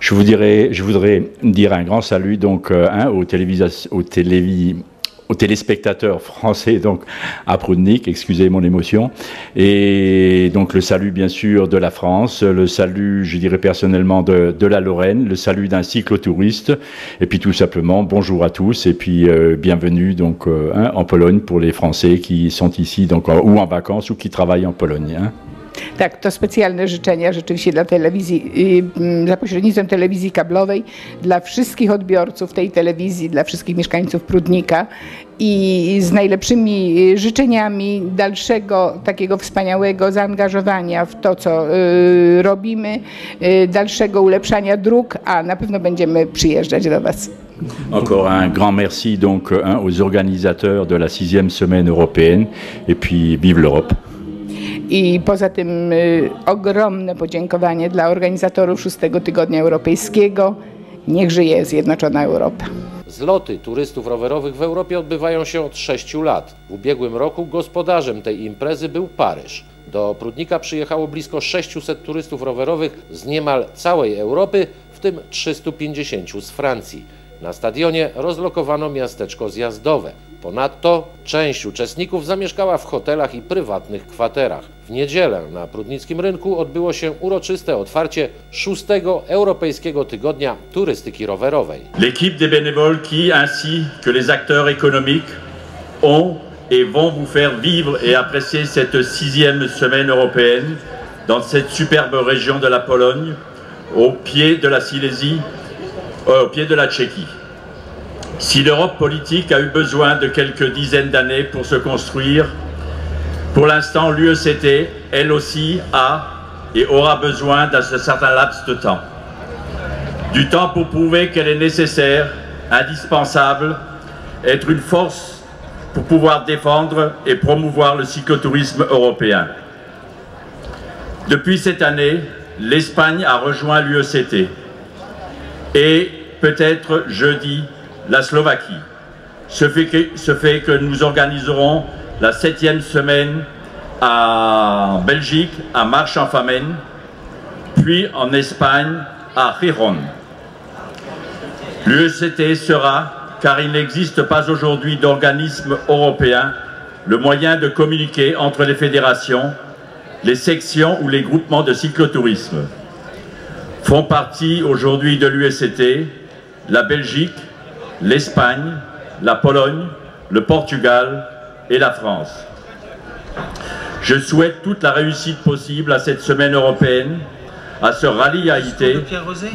Je voudrais dire un grand salut donc aux téléspectateurs français donc à Prudnik, excusez mon émotion, et donc le salut bien sûr de la France, le salut je dirais personnellement de la Lorraine, le salut d'un cyclotouriste, et puis tout simplement bonjour à tous et puis bienvenue donc en Pologne pour les Français qui sont ici donc ou en vacances ou qui travaillent en Pologne. Tak, to specjalne życzenia rzeczywiście dla telewizji, za pośrednictwem telewizji kablowej, dla wszystkich odbiorców tej telewizji, dla wszystkich mieszkańców Prudnika i z najlepszymi życzeniami dalszego takiego wspaniałego zaangażowania w to, co robimy, dalszego ulepszania dróg, a na pewno będziemy przyjeżdżać do Was. Encore un grand merci donc aux organisateurs de la 6e semaine européenne et puis vive l'Europe. I poza tym ogromne podziękowanie dla organizatorów 6. Tygodnia Europejskiego. Niech żyje zjednoczona Europa. Zloty turystów rowerowych w Europie odbywają się od 6 lat. W ubiegłym roku gospodarzem tej imprezy był Paryż. Do Prudnika przyjechało blisko 600 turystów rowerowych z niemal całej Europy, w tym 350 z Francji. Na stadionie rozlokowano miasteczko zjazdowe. Ponadto część uczestników zamieszkała w hotelach i prywatnych kwaterach. W niedzielę na prudnickim rynku odbyło się uroczyste otwarcie 6. Europejskiego Tygodnia Turystyki Rowerowej. L'équipe des bénévoles qui, ainsi que les acteurs économiques, ont et vont vous faire vivre et apprécier cette 6e semaine européenne dans cette superbe région de la Pologne, au pied de la Silésie, au pied de la Tchéquie. Si l'Europe politique a eu besoin de quelques dizaines d'années pour se construire, pour l'instant l'UECT, elle aussi, a et aura besoin d'un certain laps de temps. Du temps pour prouver qu'elle est nécessaire, indispensable, être une force pour pouvoir défendre et promouvoir le cyclotourisme européen. Depuis cette année, l'Espagne a rejoint l'UECT et peut-être jeudi, la Slovaquie. Ce fait que nous organiserons la 7e semaine en Belgique, à Marche-en-Famenne, puis en Espagne, à Gijón. L'UECT sera, car il n'existe pas aujourd'hui d'organisme européen, le moyen de communiquer entre les fédérations, les sections ou les groupements de cyclotourisme. Font partie aujourd'hui de l'UECT la Belgique, l'Espagne, la Pologne, le Portugal et la France. Je souhaite toute la réussite possible à cette semaine européenne, à ce rallye Haïté,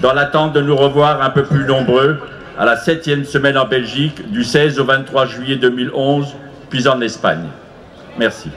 dans l'attente de nous revoir un peu plus nombreux à la 7e semaine en Belgique du 16 au 23 juillet 2011, puis en Espagne. Merci.